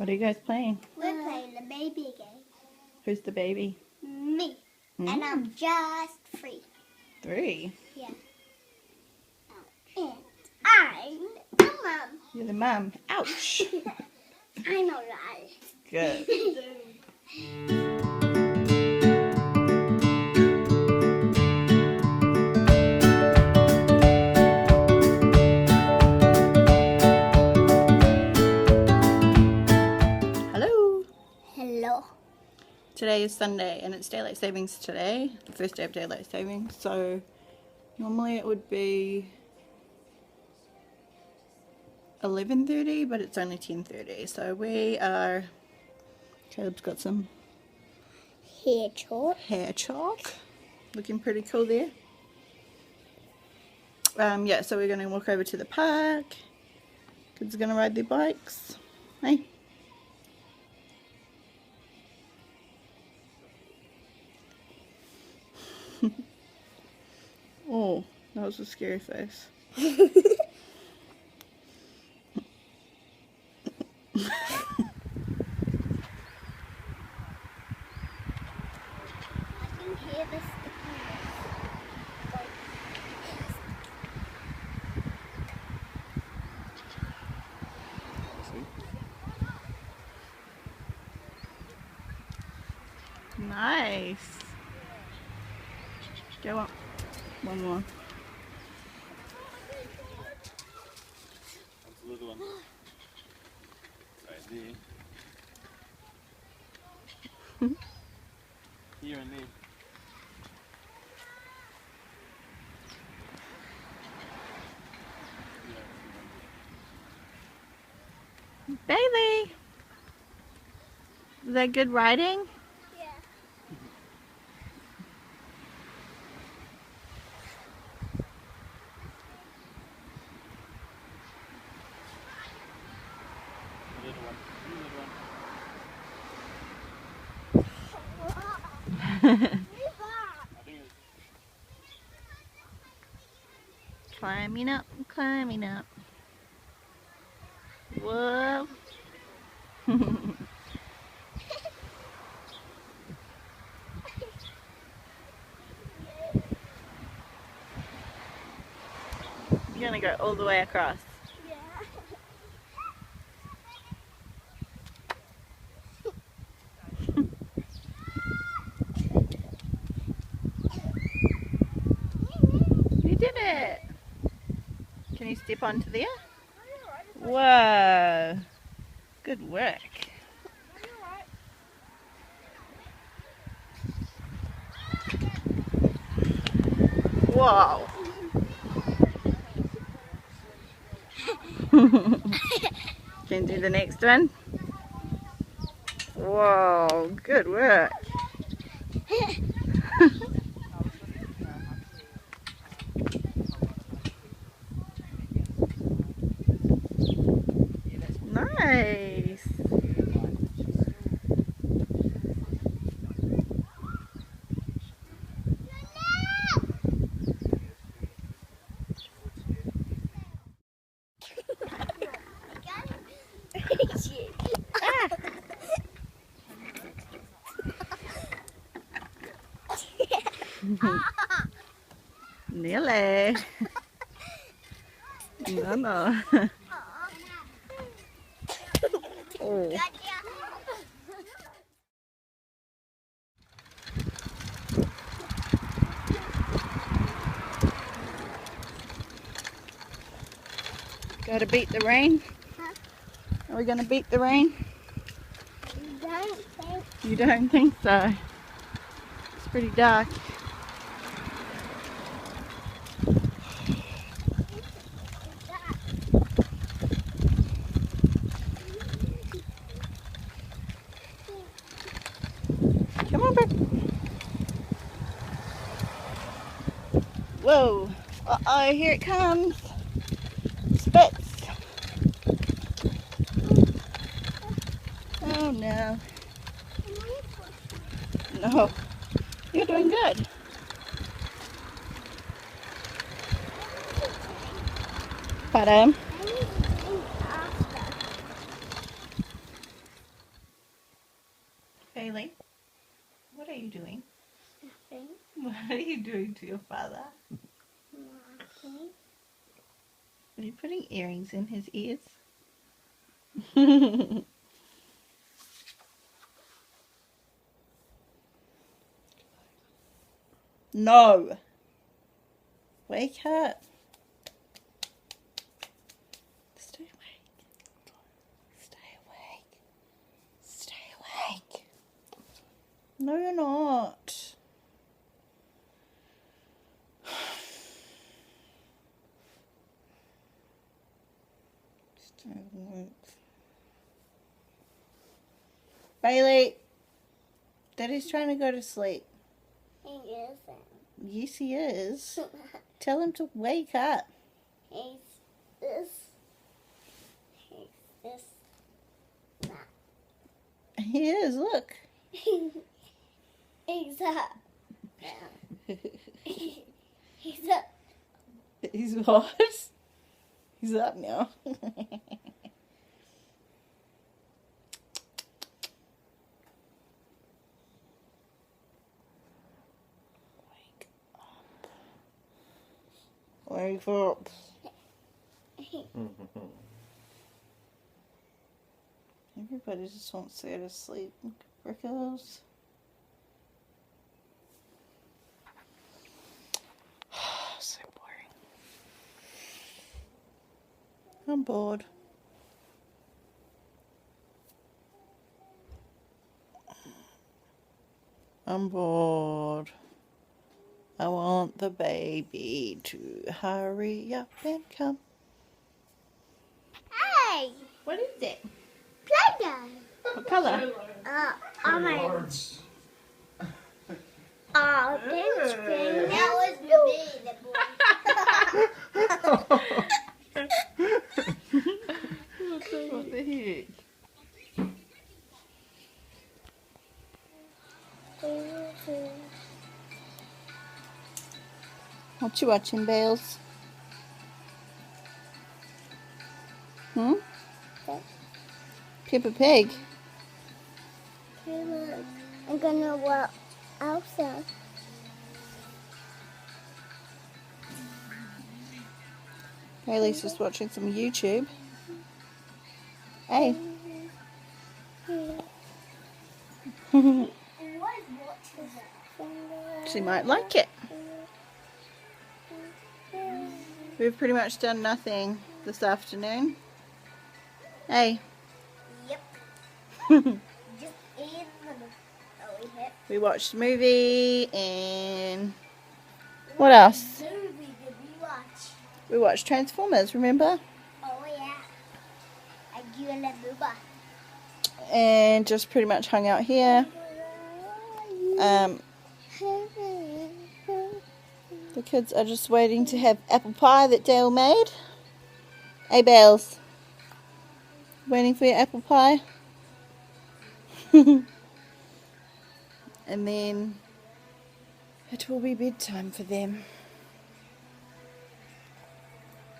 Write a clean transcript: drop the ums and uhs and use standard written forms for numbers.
What are you guys playing? We're playing the baby game. Who's the baby? Me. And I'm just 3. 3? Yeah. And I'm the mom. You're the mum. Ouch. I know that. Good. Hello. Hello. Today is Sunday and it's daylight savings today, the first day of daylight savings. So normally it would be 11:30, but it's only 10:30. So we are. Caleb's got some hair chalk. Looking pretty cool there. Yeah, so we're going to walk over to the park. Kids are going to ride their bikes. Hey. Oh, that was a scary face. Nice. Go on. One more. That's a little one. Right there. Here and there. Bailey! Is that good riding? Yeah. A little one. I think it's Climbing up, climbing up. Whoa. You're gonna go all the way across. Yeah. You did it! Can you step onto there? Whoa! Good work. Whoa! Can you do the next one? Whoa! Good work. Nice. Nearly. No. Oh. Gotta beat the rain? Huh? Are we gonna beat the rain? Don't think. You don't think so? It's pretty dark. Come on, Brooke. Whoa. Uh-oh, here it comes. Spits. Oh, no. No. You're doing good. But Bailey, what are you doing? Nothing. What are you doing to your father? Nothing. Are you putting earrings in his ears? No. Wake up. Stay awake. Stay awake. Stay awake. No, you're not. Stay awake. Bailey, Daddy's trying to go to sleep. He isn't. Yes, he is. Tell him to wake up. He's this. He's this. That. He is, look. He's up. He's up. He's what? He's up now. Wake up. Everybody just wants to go to sleep. Rickles. So boring. I'm bored. I'm bored. I want the baby to hurry up and come. Hey! What is it? Play-Doh! What colour? Orange. Oh, thanks, baby. That was me, What the heck? What you watching, Bales? Hmm? Peppa Pig. Hey, look. I'm gonna walk outside. Haley's just watching some YouTube. Hey. She might like it. We've pretty much done nothing this afternoon. Hey. Yep. Just in the We watched a movie and what else? movie did we watch? We watched Transformers, remember? Oh yeah. I give a booba. And just pretty much hung out here. The kids are just waiting to have apple pie that Dale made. Hey, Bells. Waiting for your apple pie. And then it will be bedtime for them.